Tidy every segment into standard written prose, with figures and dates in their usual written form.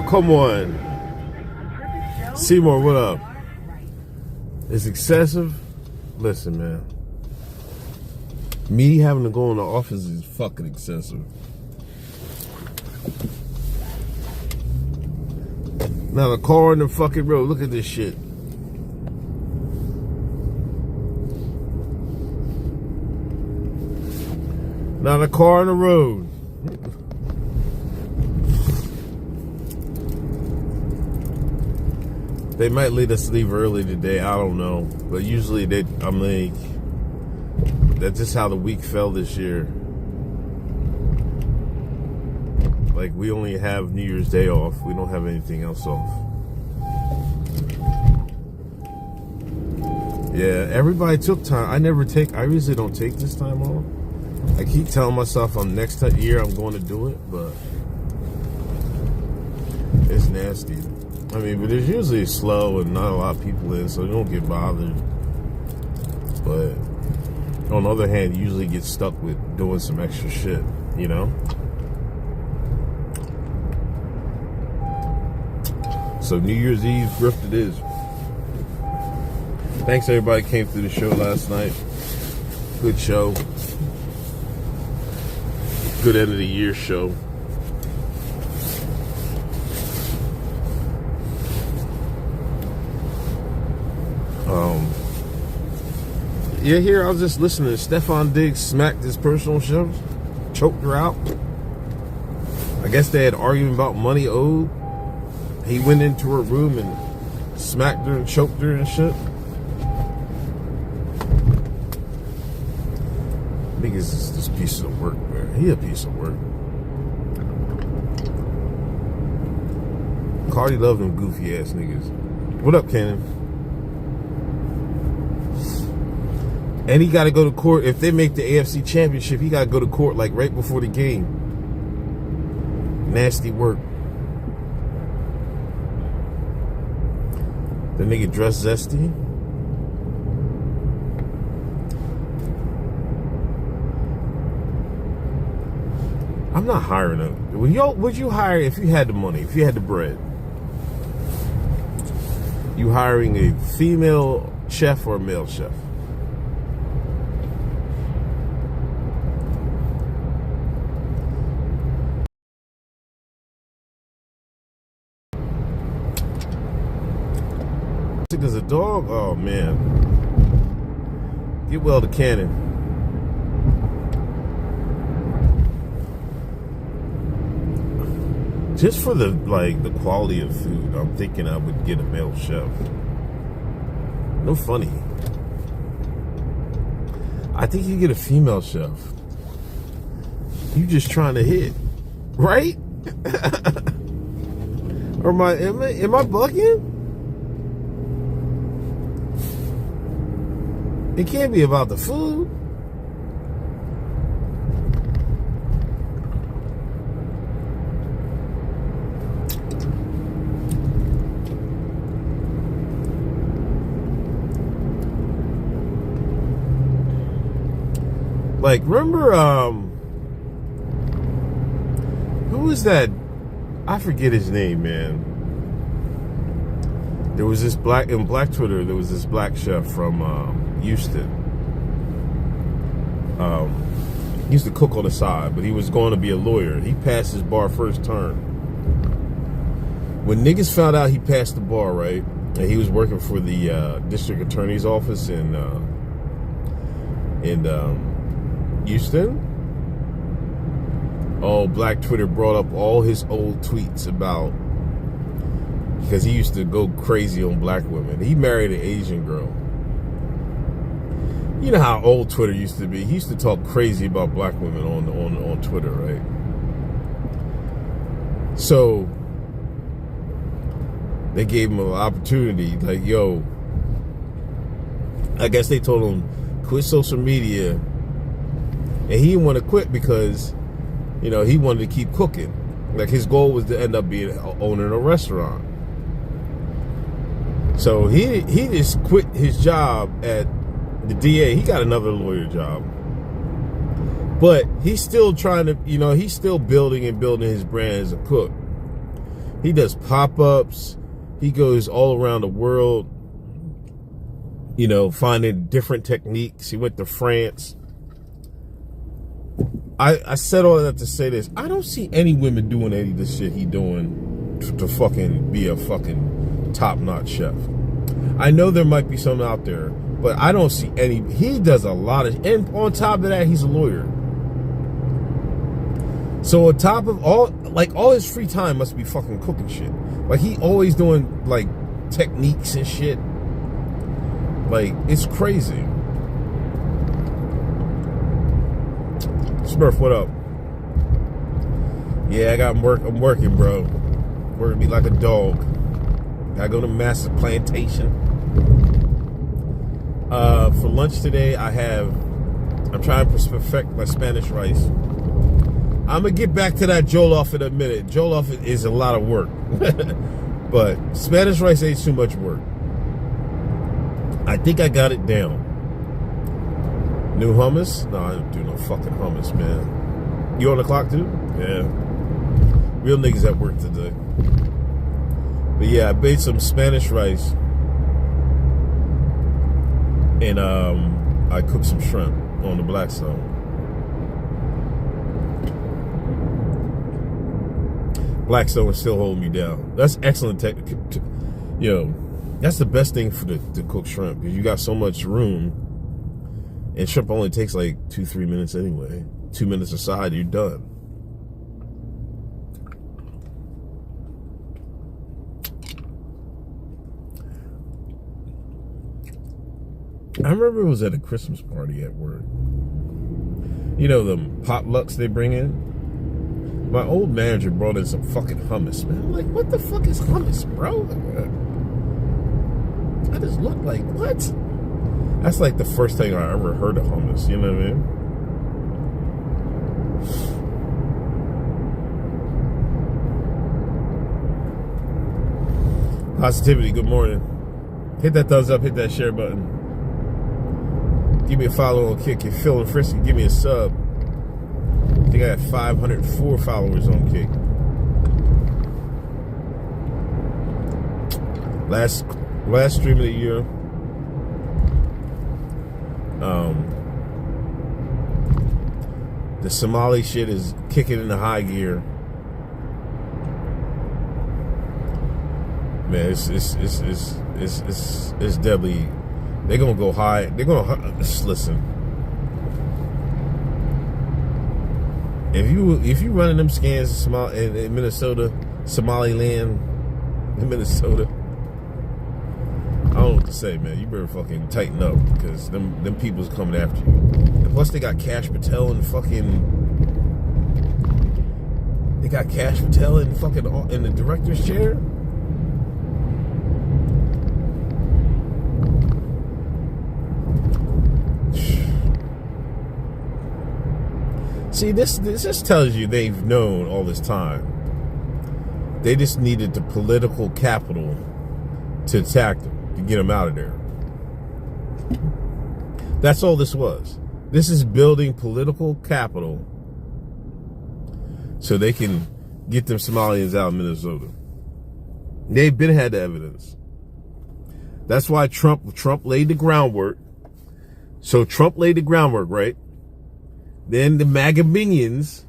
come on. Seymour, what up? It's excessive? Listen, man. Me having to go in the office is fucking excessive. Now the car on the fucking road, look at this shit. Now the car on the road. They might let us leave early today, I don't know. But usually I'm like, that's just how the week fell this year. Like, we only have New Year's Day off. We don't have anything else off. Yeah, everybody took time. I usually don't take this time off. I keep telling myself next year I'm going to do it, but it's nasty. I mean, but it's usually slow and not a lot of people in, so you don't get bothered. But on the other hand, you usually get stuck with doing some extra shit, you know? So New Year's Eve grift it is. Thanks everybody who came through the show last night. Good show. Good end of the year show. Yeah, here I was just listening to Stefan Diggs smacked his personal chef, choked her out. I guess they had arguing about money owed. He went into her room and smacked her and choked her and shit. Niggas is this piece of work, man. He a piece of work. Cardi love them goofy ass niggas. What up, Cannon? And he got to go to court. If they make the AFC Championship, he got to go to court like right before the game. Nasty work. The nigga dressed zesty. I'm not hiring him. Would you hire if you had the money, if you had the bread? You hiring a female chef or a male chef? As a dog? Oh man. Get well to Cannon. Just for the quality of food, I'm thinking I would get a male chef. No funny. I think you get a female chef. You just trying to hit, right? Or am I bugging? It can't be about the food. Like, remember, who was that? I forget his name, man. There was this black Twitter, there was this black chef from Houston. He used to cook on the side, but he was going to be a lawyer. He passed his bar first term. When niggas found out he passed the bar, right, and he was working for the district attorney's office in Houston, black Twitter brought up all his old tweets about, because he used to go crazy on black women. He married an Asian girl. You know how old Twitter used to be. He used to talk crazy about black women on Twitter, right? So they gave him an opportunity, like, yo, I guess they told him quit social media, and he didn't want to quit because, you know, he wanted to keep cooking. Like, his goal was to end up owning a restaurant. So he just quit his job at the DA. He got another lawyer job. But he's still trying to, you know, he's still building his brand as a cook. He does pop-ups. He goes all around the world, you know, finding different techniques. He went to France. I said all that to say this. I don't see any women doing any of this shit he doing to fucking be a fucking top-notch chef. I know there might be some out there, but I don't see any. He does a lot of, and on top of that, he's a lawyer. So on top of all his free time must be fucking cooking shit. Like, he always doing, like, techniques and shit. Like, it's crazy. Smurf, what up? Yeah, I'm working, bro. Working me like a dog. Gotta go to Massive Plantation. For lunch today, I'm trying to perfect my Spanish rice. I'm gonna get back to that jollof in a minute. Jollof is a lot of work. But Spanish rice ain't too much work. I think I got it down. New hummus? No, I don't do no fucking hummus, man. You on the clock too? Yeah. Real niggas at work today. But yeah, I made some Spanish rice. And I cooked some shrimp on the Blackstone. Blackstone is still holding me down. That's excellent technique. You know, that's the best thing to cook shrimp, because you got so much room. And shrimp only takes like 2-3 minutes anyway. 2 minutes aside, you're done. I remember it was at a Christmas party at work. You know, the potlucks they bring in? My old manager brought in some fucking hummus, man. I'm like, what the fuck is hummus, bro? I just looked like, what? That's like the first thing I ever heard of hummus, you know what I mean? Positivity, good morning. Hit that thumbs up, hit that share button. Give me a follow on Kick. If you're feeling frisky, give me a sub. I think I have 504 followers on Kick. Last stream of the year. The Somali shit is kicking into high gear. Man, it's deadly. They're gonna go high. They're gonna listen. If you running them scans in Minnesota, Somaliland, in Minnesota, I don't know what to say, man. You better fucking tighten up, because them people's coming after you. And plus, they got Cash Patel in in the director's chair. See, this just tells you they've known all this time. They just needed the political capital to attack them, to get them out of there. That's all this was. This is building political capital so they can get them Somalians out of Minnesota. They've been had the evidence. That's why Trump laid the groundwork. So Trump laid the groundwork, right? Then the MAGA minions,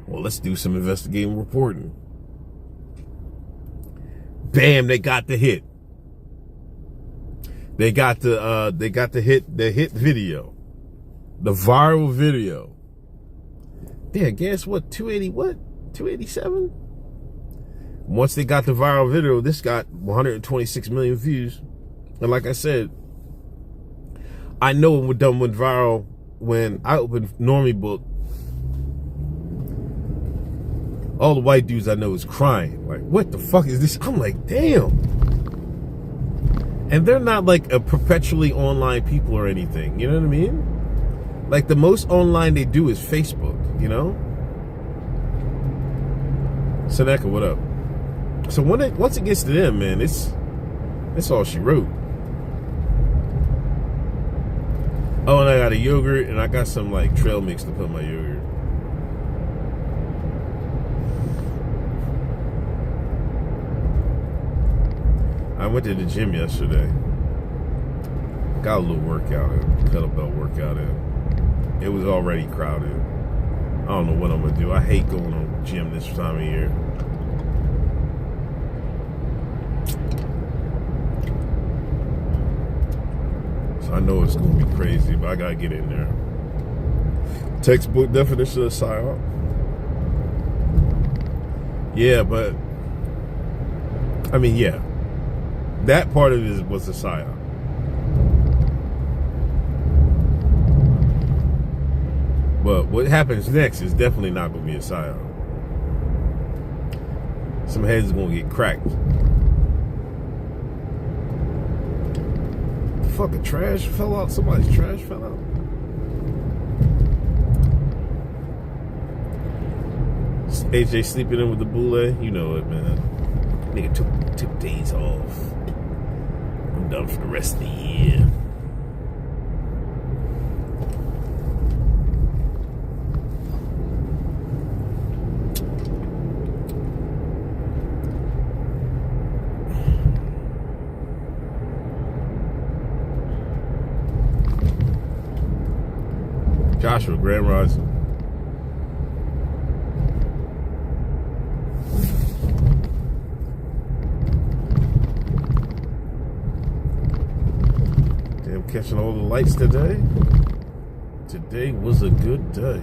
well, let's do some investigative reporting. Bam, they got the hit. They got the hit video. The viral video. Yeah, guess what? 287? Once they got the viral video, this got 126 million views. And like I said, I know when we're done with viral. When I opened Normie Book, all the white dudes I know is crying. Like, what the fuck is this? I'm like, damn. And they're not like a perpetually online people or anything. You know what I mean? Like, the most online they do is Facebook, you know? Seneca, what up? So once it gets to them, man, it's all she wrote. Oh, and I got a yogurt, and I got some, like, trail mix to put in my yogurt. I went to the gym yesterday. Got a little workout in, kettlebell workout in. It was already crowded. I don't know what I'm gonna do. I hate going to the gym this time of year. So I know it's gonna be crazy, but I gotta get in there. Textbook definition of PSYOP. Yeah, but I mean, yeah, that part of it was a PSYOP. But what happens next is definitely not going to be a PSYOP. Some heads are going to get cracked. The fucking trash fell out. Somebody's trash fell out. AJ sleeping in with the boule. You know it, man. Nigga took days off. I'm done for the rest of the year. Joshua, Grand Rising. Damn, catching all the lights today. Today was a good day.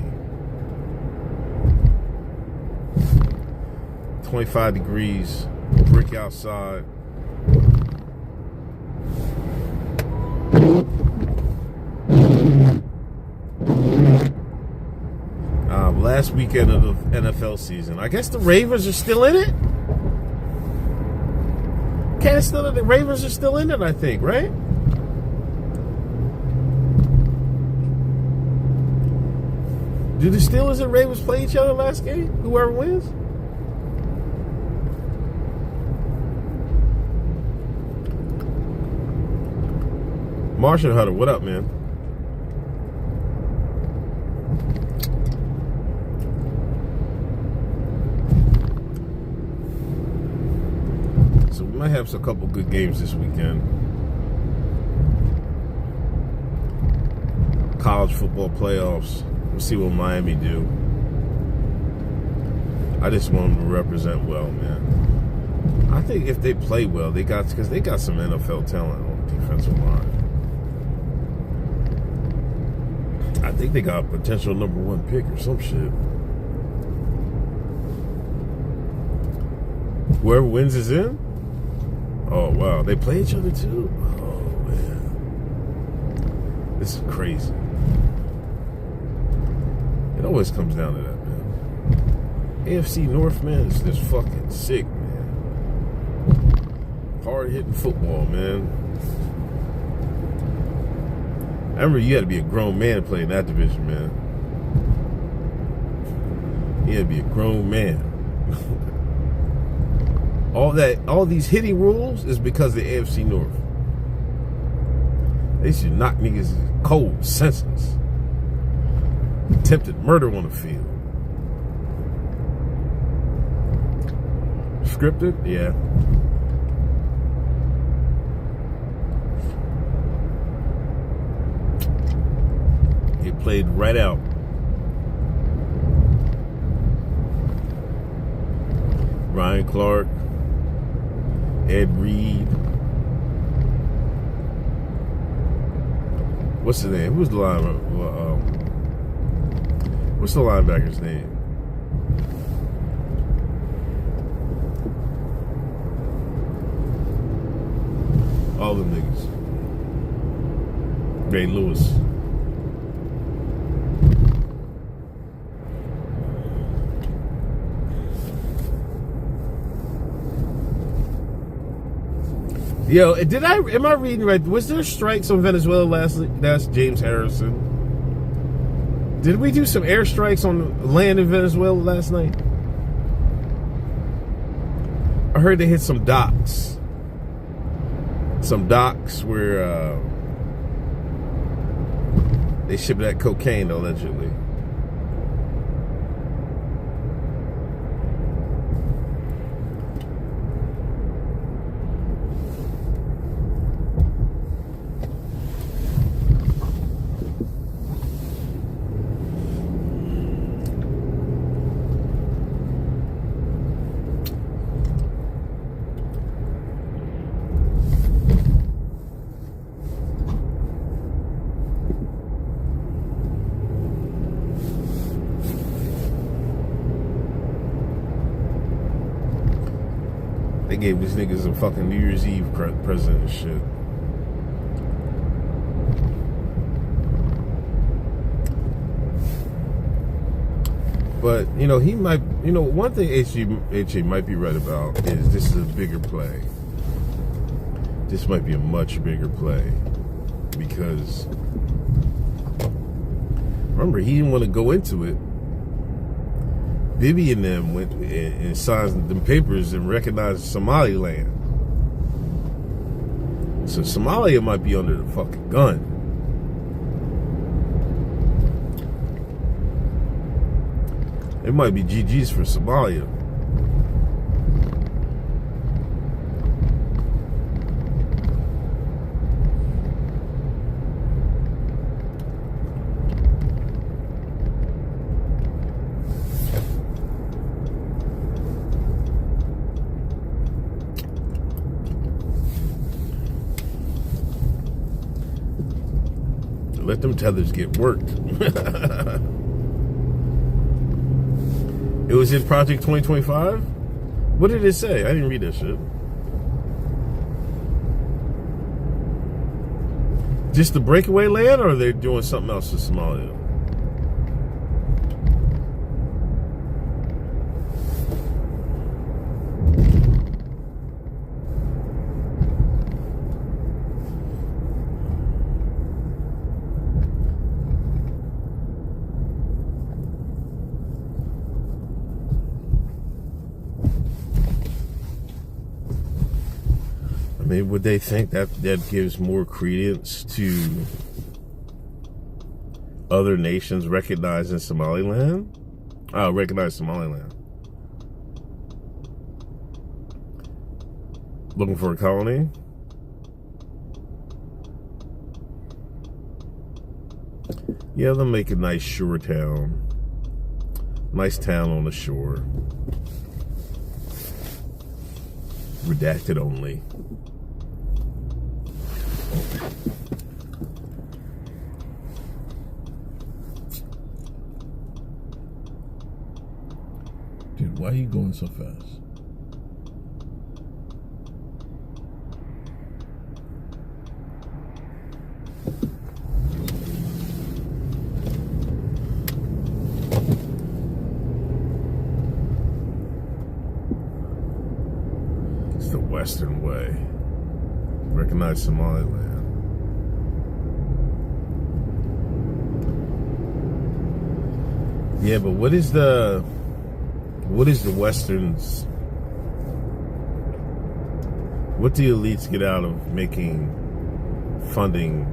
25 degrees, brick outside. Last weekend of the NFL season. I guess the Ravens are still in it. The Ravens are still in it, I think, right? Do the Steelers and Ravens play each other last game? Whoever wins? Martian Hutter, what up, man? So we might have a couple good games this weekend. College football playoffs. We'll see what Miami do. I just want them to represent well, man. I think if they play well, because they got some NFL talent on the defensive line. I think they got a potential #1 pick or some shit. Whoever wins is in? Oh, wow. They play each other, too? Oh, man. This is crazy. It always comes down to that, man. AFC North, man, is just fucking sick, man. Hard-hitting football, man. I remember you had to be a grown man to play in that division, man. You had to be a grown man. All these hitting rules is because of the AFC North. They should knock niggas cold, senseless. Attempted murder on the field. Scripted? Yeah. He played right out. Ryan Clark, Ed Reed. What's his name? Who's the linebacker? What's the linebacker's name? All them niggas. Ray Lewis. Yo, am I reading right? Was there strikes on Venezuela last week? That's James Harrison. Did we do some airstrikes on land in Venezuela last night? I heard they hit some docks. Some docks where they shipped that cocaine, allegedly. They gave these niggas a fucking New Year's Eve present and shit. But, you know, he might, you know, one thing HJ might be right about is this is a bigger play. This might be a much bigger play. Because, remember, he didn't want to go into it. Bibi and them went and signed them papers and recognized Somaliland. So Somalia might be under the fucking gun. It might be GG's for Somalia. Let them tethers get worked. It was in Project 2025? What did it say? I didn't read that shit. Just the breakaway land, or are they doing something else in Somalia? I mean, would they think that gives more credence to other nations recognizing Somaliland? Recognize Somaliland. Looking for a colony? Yeah, they'll make a nice shore town. Nice town on the shore. Redacted only. Dude, why are you going so fast? It's the Western way. Recognize Somaliland. Yeah, but what is the Westerns? What do the elites get out of funding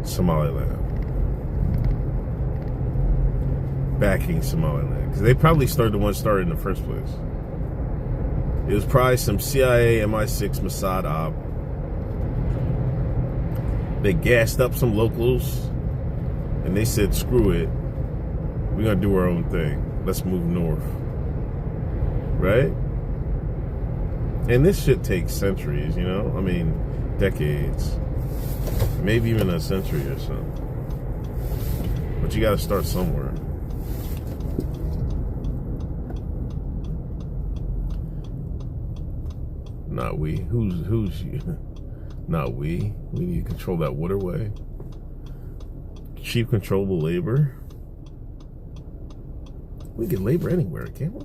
Somaliland? Backing Somaliland? Because they probably the one started in the first place. It was probably some CIA, MI6, Mossad op. They gassed up some locals and they said, screw it. We're going to do our own thing. Let's move north. Right? And this shit takes centuries, you know? I mean, decades. Maybe even a century or so. But you got to start somewhere. Not we. Who's you? Not we. We need to control that waterway. Cheap, controllable labor. We can get labor anywhere, can't we?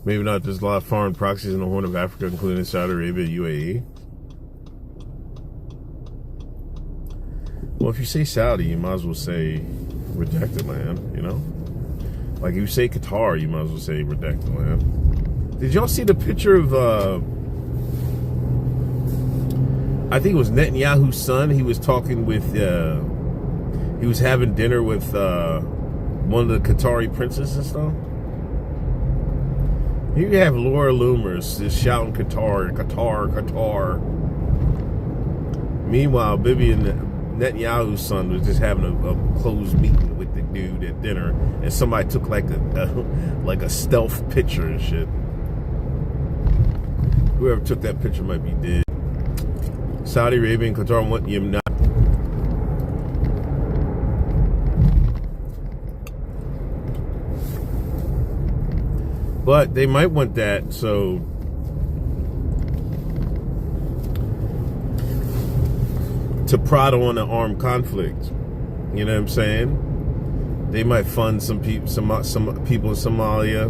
Maybe not. There's a lot of foreign proxies in the Horn of Africa, including Saudi Arabia, UAE. Well, if you say Saudi, you might as well say redacted land, you know? Like, if you say Qatar, you might as well say redacted land. Did y'all see the picture of, I think it was Netanyahu's son? He was talking with, he was having dinner with one of the Qatari princes and stuff. You have Laura Loomis just shouting Qatar, Qatar, Qatar. Meanwhile, Bibi and Netanyahu's son was just having a closed meeting with the dude at dinner, and somebody took like a stealth picture and shit. Whoever took that picture might be dead. Saudi Arabia and Qatar want you not. But they might want that so to prod on an armed conflict. You know what I'm saying? They might fund some people in Somalia,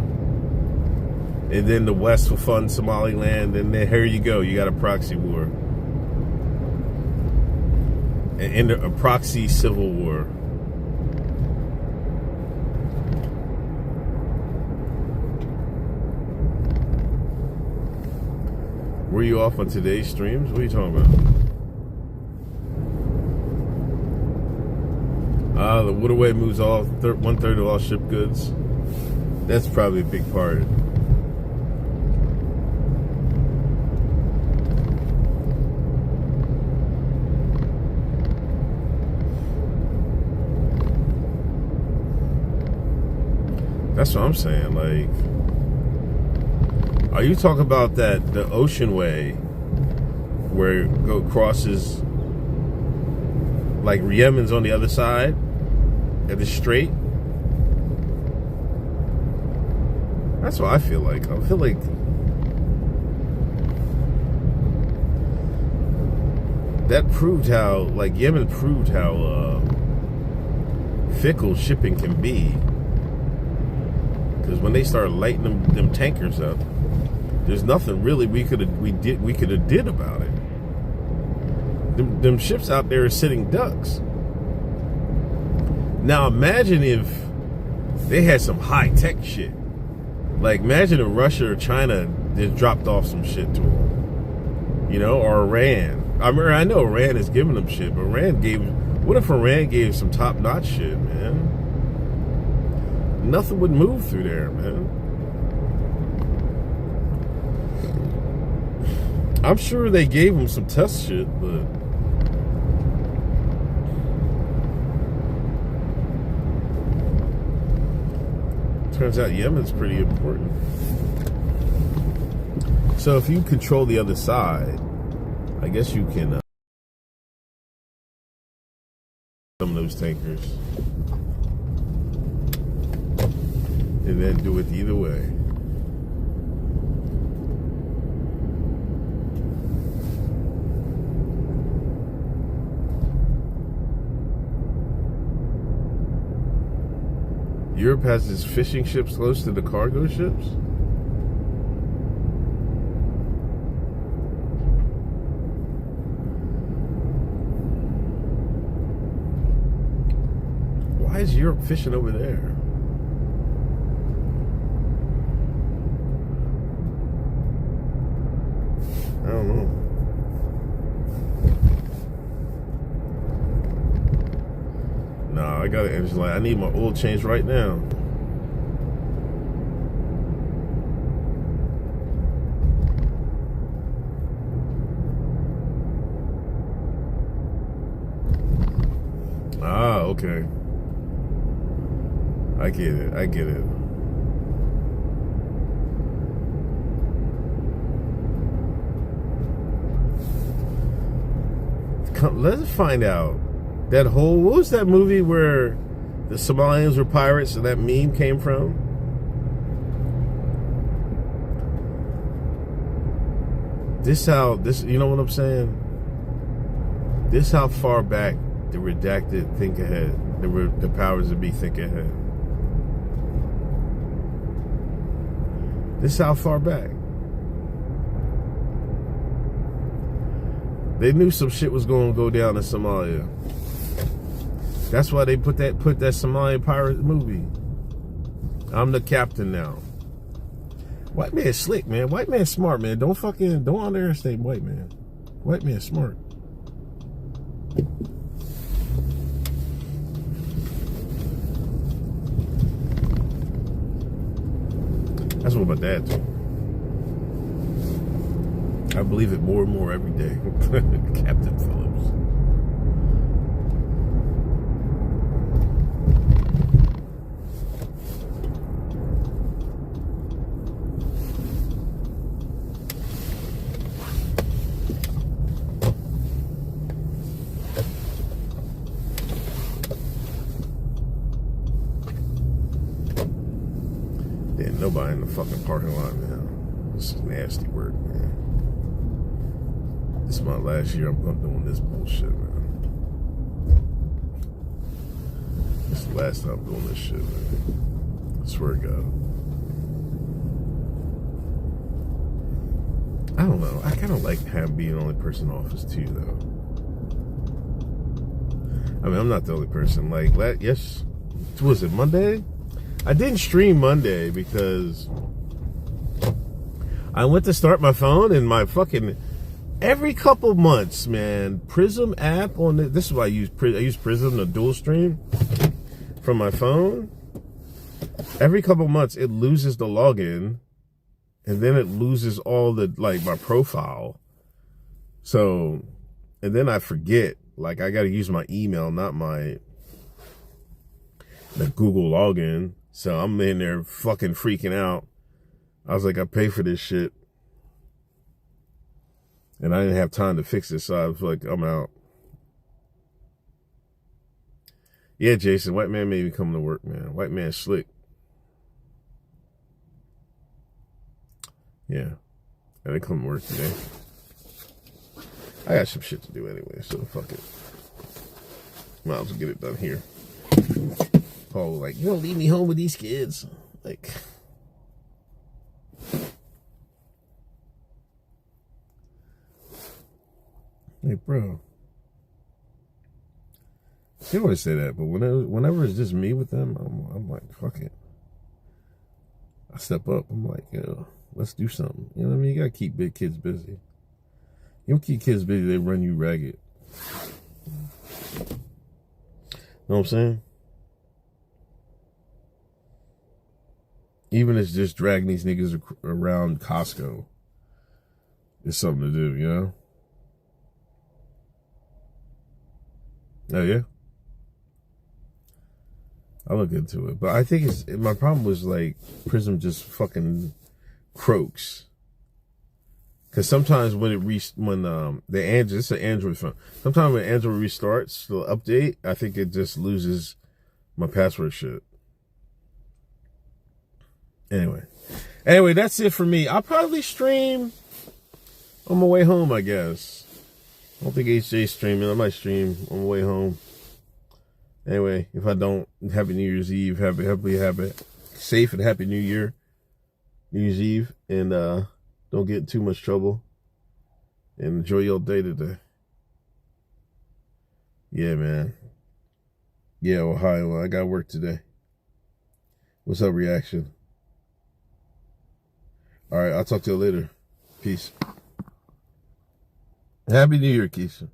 and then the West will fund Somaliland, and then here you go. You got a proxy war, and a proxy civil war. Were you off on today's streams? What are you talking about? The waterway moves all 1/3 of all ship goods. That's probably a big part. That's what I'm saying. Like, are you talking about the ocean way where it crosses, like Yemen's on the other side at the strait? That's what I feel like. I feel like that proved how, like, Yemen proved how fickle shipping can be. Because when they started lighting them tankers up, there's nothing really we could have did about it. Them ships out there are sitting ducks. Now imagine if they had some high tech shit. Like, imagine if Russia or China just dropped off some shit to them, you know, or Iran. I mean, I know Iran is giving them shit, but what if Iran gave some top notch shit, man? Nothing would move through there, man. I'm sure they gave them some test shit, but turns out Yemen's pretty important. So if you control the other side, I guess you can some of those tankers and then do it either way. Europe has its fishing ships close to the cargo ships? Why is Europe fishing over there? I don't know. Nah, I got an engine light. I need my oil change right now. Ah, okay. I get it. I get it. Let's find out. That whole, what was that movie where the Somalians were pirates and that meme came from? You know what I'm saying? This how far back the redacted think ahead. The powers that be think ahead. This is how far back. They knew some shit was going to go down in Somalia. That's why they put that Somalian pirate movie. I'm the captain now. White man slick, man. White man smart, man. Don't underestimate white man. White man smart. That's what my dad told me. I believe it more and more every day. Captain Phillips. somebody in the fucking parking lot, man. This is nasty work, man. This is my last year I'm doing this bullshit, man. This is the last time I'm doing this shit, man. I swear to God. I don't know. I kind of like being the only person in office too, though. I mean, I'm not the only person. Like, yes, was it Monday? I didn't stream Monday because I went to start my phone and my fucking every couple months, man. Prism app on this is why I use Prism to dual stream from my phone. Every couple months, it loses the login. And then it loses all the, like, my profile. So, and then I forget. Like, I got to use my email, not the Google login. So I'm in there fucking freaking out. I was like, I pay for this shit. And I didn't have time to fix it. So I was like, I'm out. Yeah, Jason, white man made me come to work, man. White man slick. Yeah, I didn't come to work today. I got some shit to do anyway, so fuck it. Might as well get it done here. Paul was like, you don't leave me home with these kids. Like, hey, bro. She always say that, but whenever it's just me with them, I'm like, fuck it. I step up. I'm like, yo. Let's do something. You know what I mean? You gotta keep big kids busy. You don't keep kids busy, they run you ragged. Know what I'm saying? Even if it's just dragging these niggas around Costco, it's something to do, you know? Oh, yeah? I look into it. But I think my problem was like Prism just fucking croaks. Because sometimes when it's an Android phone. Sometimes when Android restarts the update, I think it just loses my password shit. Anyway, that's it for me. I'll probably stream on my way home, I guess. I don't think HJ's streaming. I might stream on my way home. Anyway, if I don't, happy New Year's Eve. Happy, safe and happy New Year. New Year's Eve, and don't get in too much trouble, and enjoy your day today. Yeah, man. Yeah, Ohio, I got work today. What's up, reaction? All right, I'll talk to you later. Peace. Happy New Year, Keisha.